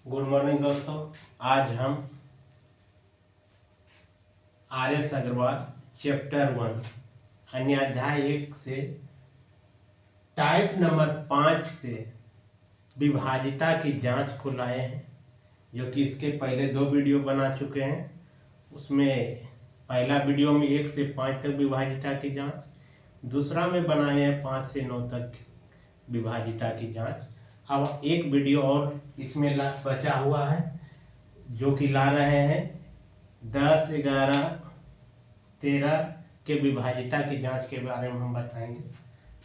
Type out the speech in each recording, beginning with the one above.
Good morning दोस्तों। आज हम आर.एस. अग्रवाल चैप्टर 1 यानी अध्याय 1 से टाइप नंबर 5 से विभाजिता की जांच को लाए हैं, जो कि इसके पहले 2 वीडियो बना चुके हैं। उसमें पहला वीडियो में 1 से 5 तक विभाजिता की जांच, दूसरा में बनाए हैं 5 से 9 तक विभाजिता की जांच। अब एक वीडियो और इसमें बचा हुआ है, जो कि ला रहे हैं 10, 11, 13 के विभाजिता की जांच के बारे में हम बताएंगे।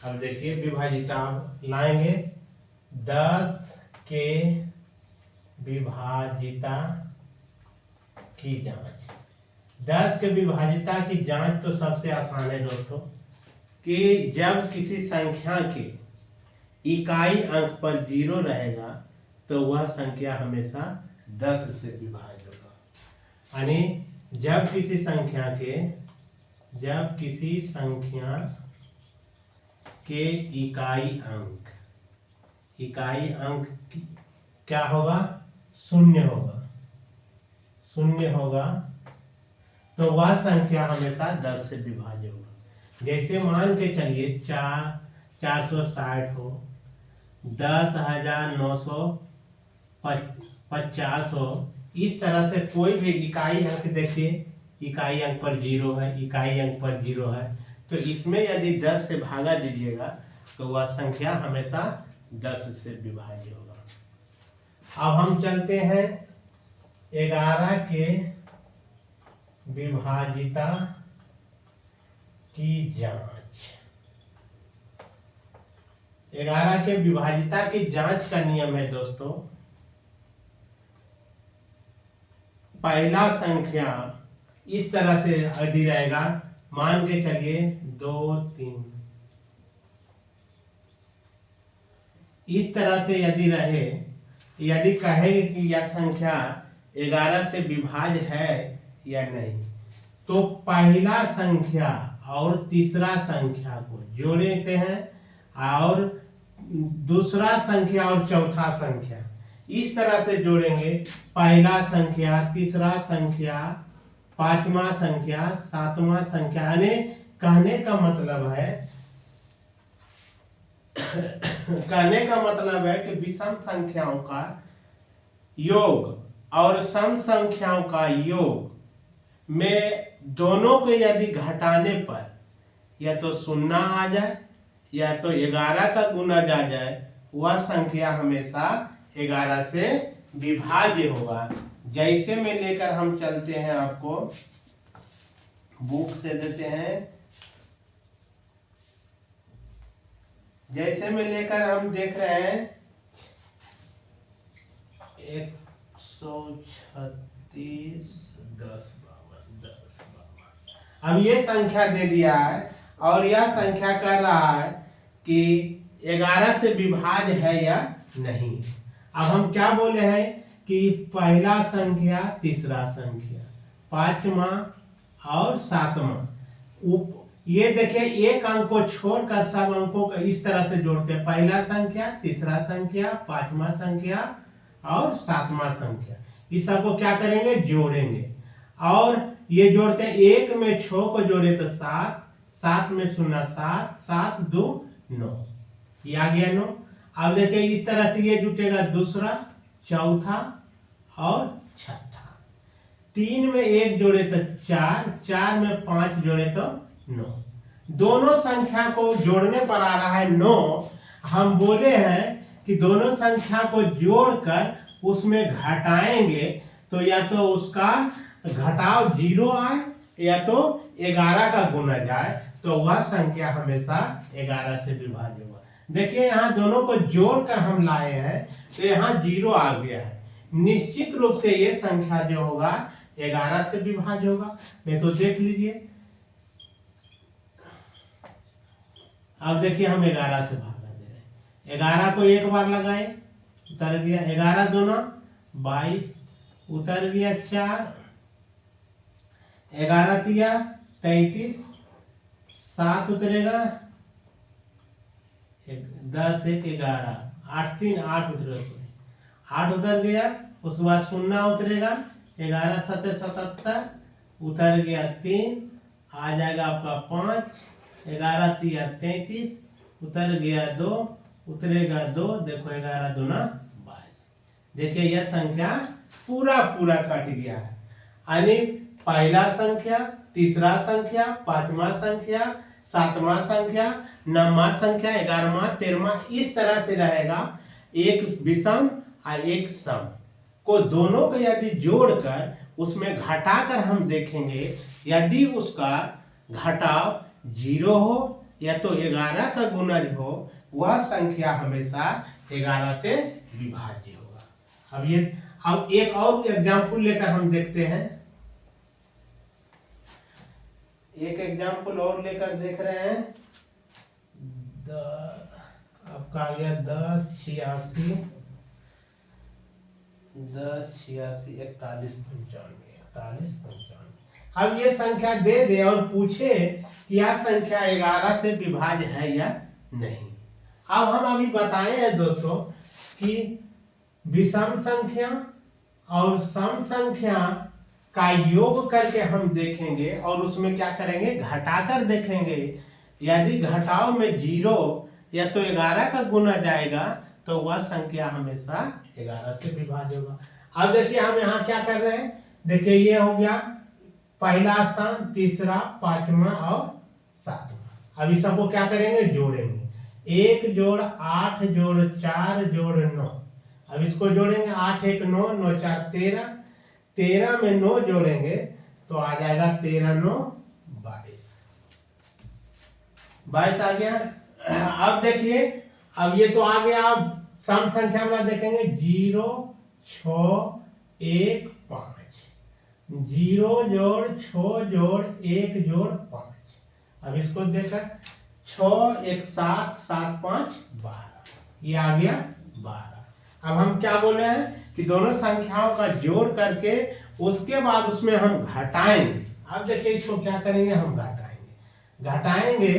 अब देखिए विभाजिता लाएंगे 10 के विभाजिता की जांच। 10 के विभाजिता की जांच तो सबसे आसान है दोस्तों, कि जब किसी संख्या के इकाई अंक पर 0 रहेगा तो वह संख्या हमेशा 10 से विभाज्य होगा। यानी जब किसी संख्या के इकाई अंक क्या होगा? शून्य होगा तो वह संख्या हमेशा 10 से विभाज्य होगा। जैसे मान के चलिए 460 हो, 10,950 हो। इस तरह से कोई भी इकाई अंक देखिए, इकाई अंक पर 0 है, इकाई अंक पर 0 है, तो इसमें यदि 10 से भागा दीजिएगा तो वह संख्या हमेशा 10 से विभाज्य होगा। अब हम चलते हैं 11 के विभाजिता की जांच। 11 के विभाजिता की जांच का नियम है दोस्तों, पहला संख्या इस तरह से यदि रहेगा, मान के चलिए 2, 3, इस तरह से यदि रहे, यदि कहे कि यह संख्या 11 से विभाज्य है या नहीं, तो पहला संख्या और तीसरा संख्या को जोड़ते हैं और दूसरा संख्या और चौथा संख्या इस तरह से जोड़ेंगे। पहला संख्या, तीसरा संख्या, पांचवा संख्या, सातवां संख्या। यानी कहने का मतलब है कि विषम संख्याओं का योग और सम संख्याओं का योग में दोनों को यदि घटाने पर या तो 0 आ जाए या तो 11 का गुना जा जाए, वह संख्या हमेशा 11 से विभाज्य होगा। जैसे में लेकर हम चलते हैं, आपको बुक से देते हैं, जैसे में लेकर हम देख रहे हैं 136, 10, 10। अब ये संख्या दे दिया है और यह संख्या कह रहा है कि 11 से विभाज्य है या नहीं। अब हम क्या बोले हैं कि पहला संख्या, तीसरा संख्या, पांचवा और सातवां, ये देखिए एक अंक को छोड़कर सब अंकों को इस तरह से जोड़ते हैं। पहला संख्या, तीसरा संख्या, पांचवा संख्या और सातवां संख्या, इस सबको क्या करेंगे? जोड़ेंगे। और ये जोड़ते हैं, 1 में 6 को जोड़े तो 7, 7 में 0, 7, 7, 2, 9, ये आ गया 9। अब देखिए इस तरह से ये जुटेगा दूसरा, चौथा और छठा। 3 में 1 जोड़े तो 4, 4 में 5 जोड़े तो 9। दोनों संख्या को जोड़ने पर आ रहा है 9। हम बोले हैं कि दोनों संख्या को जोड़कर उसमें घटाएंगे तो या तो उसका घटाव 0 आए या तो 11 का गुना जाए, तो वह संख्या हमेशा 11 से विभाज्य होगा। देखिए यहाँ दोनों को जोड़कर हम लाए हैं तो यहाँ 0 आ गया है। निश्चित रूप से ये संख्या जो होगा 11 से विभाज्य होगा। नहीं तो देख लीजिए, अब देखिए हम 11 से भागा दे रहे हैं। 11 को एक बार लगाए, उतर गया 11 दूना 22, उतर गया 4, 11 तिया 33, 7 उतरेगा 10, 1, 11, 8, 3, 8 उतर गया उसके बाद शून्य उतरेगा, 11 7 77, उतर गया 3, आ जाएगा आपका 5, 11 3 33, उतर गया 2, उतरेगा 2, देखो 11 दूना 22। देखिए यह संख्या पूरा पूरा कट गया है, यानी पहला संख्या, तीसरा संख्या, पांचवा संख्या, सातवां संख्या, नौवां संख्या, 11वां, 13वां, इस तरह से रहेगा। एक विषम और एक सम को दोनों को यदि जोड़कर उसमें घटाकर हम देखेंगे, यदि उसका घटाव 0 हो या तो 11 का गुणज हो, वह संख्या हमेशा 11 से विभाज्य होगा। अब एक और एग्जाम्पल लेकर हम देखते हैं। एक एग्जाम्पल और लेकर देख रहे हैं। आपका आ गया 10 86 41 95। अब ये संख्या दे दे और पूछे कि यह संख्या 11 से विभाज्य है या नहीं। अब हम अभी बताए हैं दोस्तों कि विषम संख्या और सम संख्या का योग करके हम देखेंगे और उसमें क्या करेंगे, घटाकर देखेंगे। यदि घटाव में 0 या तो 11 का गुना जाएगा तो वह संख्या हमेशा 11 से विभाज्य होगा। अब देखिए हम यहाँ क्या कर रहे हैं, देखिए ये हो गया पहला स्थान, तीसरा, पांचवा और सातवां। अभी सबको क्या करेंगे, जोड़ेंगे। 1 जोड़ 8 जोड़ 4 जोड़ 9। अब इसको जोड़ेंगे, 8 1 9, 9 4 13, 13 में 9 जोड़ेंगे तो आ जाएगा 13 9 22। 22 आ गया। अब देखिए, अब ये तो आ गया। अब सम संख्या में देखेंगे 0 6 1 5, 0 जोड़ 6 जोड़ 1 जोड़ 5। अब इसको देखकर 6 1 7 7 5 12, ये आ गया 12। अब हम क्या बोले हैं कि दोनों संख्याओं का जोड़ करके उसके बाद उसमें हम घटाएंगे। अब देखिए इसको क्या करेंगे, हम घटाएंगे।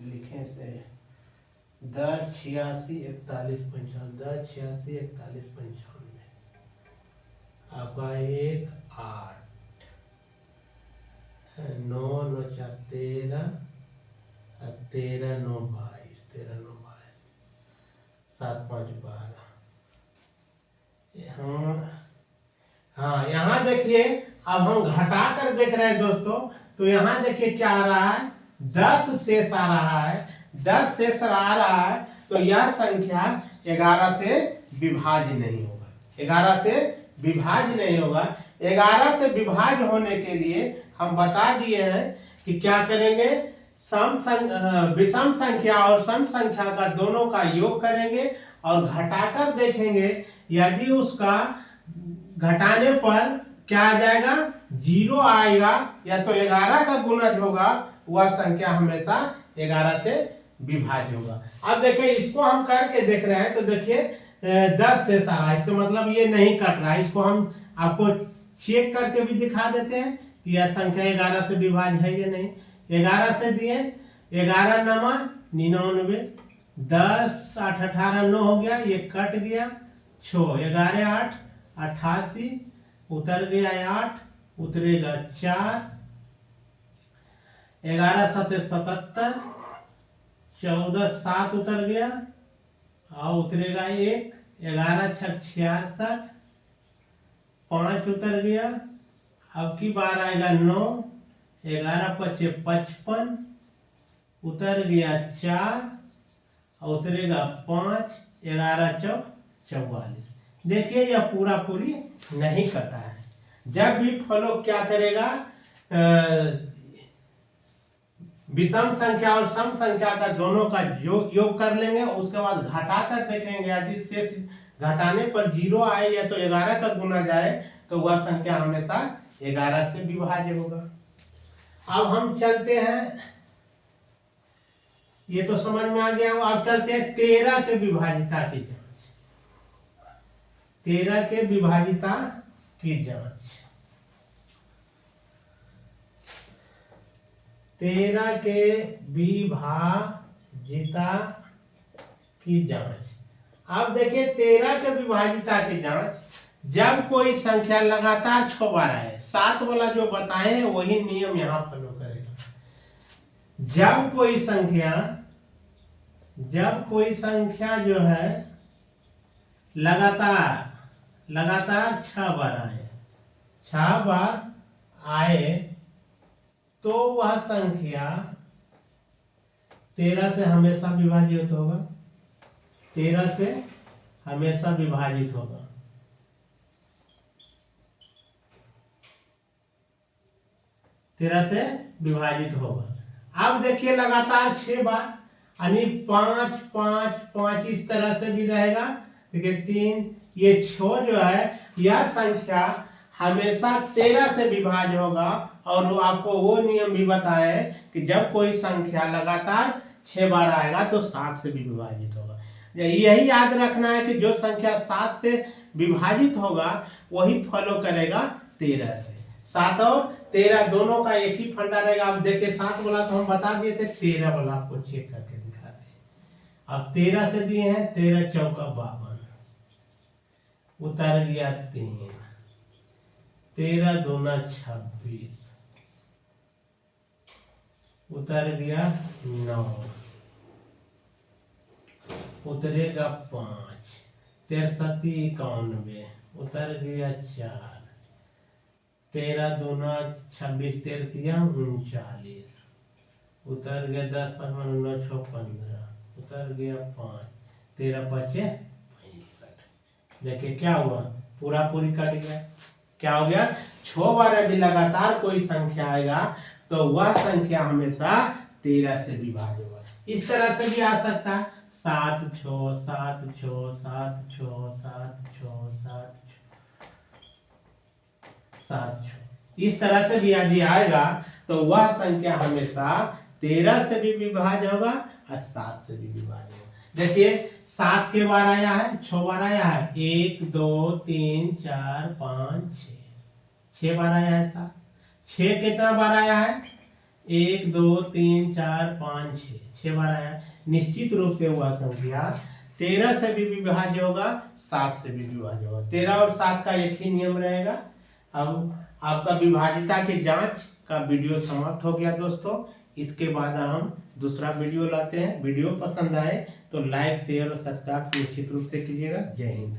लिखें से 10 86 41 95, 10 86 41 95, आपका 1 8 9 9 4 13, 13 9 22, 13 9 22, 7 5 12। हाँ यहाँ देखिए, अब हम घटा कर देख रहे हैं दोस्तों, तो यहाँ देखिए क्या आ रहा है, 10 शेष आ रहा है। 10 शेष आ रहा है तो यह संख्या 11 से विभाज्य नहीं होगा। 11 से विभाज्य नहीं होगा। 11 से विभाज्य होने के लिए हम बता दिए हैं कि क्या करेंगे, विषम संख्या और सम संख्या का दोनों का योग करेंगे और घटाकर देखेंगे। यदि उसका घटाने पर क्या आ जाएगा, 0 आएगा या तो 11 का गुणज होगा, वह संख्या हमेशा 11 से विभाज्य होगा। अब देखिए इसको हम करके देख रहे हैं तो देखिए 10 से सारा, इसका मतलब ये नहीं कट रहा है। इसको हम आपको चेक करके भी दिखा देते हैं कि यह संख्या 11 से विभाज्य है या नहीं। 11 से दिए, 11 9 99, 10 8 18 9 हो गया, ये कट गया। 6 11 8 88, उतर गया 8, उतरेगा 4, 11 7 77, 14 7 उतर गया और उतरेगा 1, 11 6 66, 5 उतर गया। अब की बार आएगा 9, 11 5 55, उतर गया 4 और उतरेगा 5, 11 4 44। देखिए यह पूरा पूरी नहीं कटा है। जब भी फॉलो क्या करेगा, विषम संख्या और सम संख्या का दोनों का योग कर लेंगे, उसके बाद घटा कर देखेंगे। यदि शेष घटाने पर 0 आए या तो 11 का गुना जाए तो वह संख्या हमेशा 11 से विभाज्य होगा। अब हम चलते हैं, ये तो समझ में आ गया। अब चलते हैं 13 के विभाज्यता की जांच। 13 के विभाज्यता की जांच। 13 के विभाज्यता विभाजिता की जांच। अब देखिए 13 के विभाजिता की जांच, जब कोई संख्या लगातार 6 बार आए, 7 वाला जो बताए हैं वही नियम यहाँ फॉलो करेगा। जब कोई संख्या जो है लगातार 6 बार आए, 6 बार आए, तो वह संख्या 13 से हमेशा विभाजित होगा। 13 से हमेशा विभाजित होगा। अब देखिए लगातार 6 बार, यानी 5 5 5 इस तरह से भी रहेगा। देखिए 3, ये 6 जो है यह संख्या हमेशा 13 से विभाज्य होगा। और वो आपको वो नियम भी बताए कि जब कोई संख्या लगातार 6 बार आएगा तो 7 से भी विभाजित होगा। यही याद रखना है कि जो संख्या 7 से विभाजित होगा वही फॉलो करेगा 13 से। 7 और 13 दोनों का एक ही फंडा रहेगा। अब देखिए 7 वाला तो हम बता दिए थे, 13 वाला आपको चेक करके दिखाते हैं। अब 13 से दिए हैं, 13 चौका 52, उतर गया 3, 13 दूना 26, उतर गया 9, उतरेगा 5, 13 91, उतर गया 4, 13 दूना 26, 13 39, उतर गया 10 5 9 6 15, उतर गया 5, 13 5 65। देखिए क्या हुआ, पूरी कट गया। क्या हो गया, 6 बार यदि लगातार कोई संख्या आएगा तो वह संख्या हमेशा 13 से विभाज्य होगा। इस तरह से भी आ सकता है 7 6 7 6 7 6 7 6 7 6, इस तरह से भी यदि आएगा तो वह संख्या हमेशा 13 से भी विभाज्य होगा और 7 से भी विभाज्य होगा। देखिए 7 के बार आया है, 6 बार आया है, 1 2 3 4 5 6 बार आया है। 7 6 कितना बार आया है, 1 2 3 4 5 6 बार आया है। निश्चित रूप से वह संख्या 13 से भी विभाज्य होगा, 7 से भी विभाज्य होगा। 13 और 7 का एक ही नियम रहेगा। अब आपका विभाजिता की जांच का वीडियो समाप्त हो गया दोस्तों। इसके बाद हम दूसरा वीडियो लाते हैं। वीडियो पसंद आए तो लाइक शेयर और सब्सक्राइब निश्चित रूप से कीजिएगा। जय हिंद।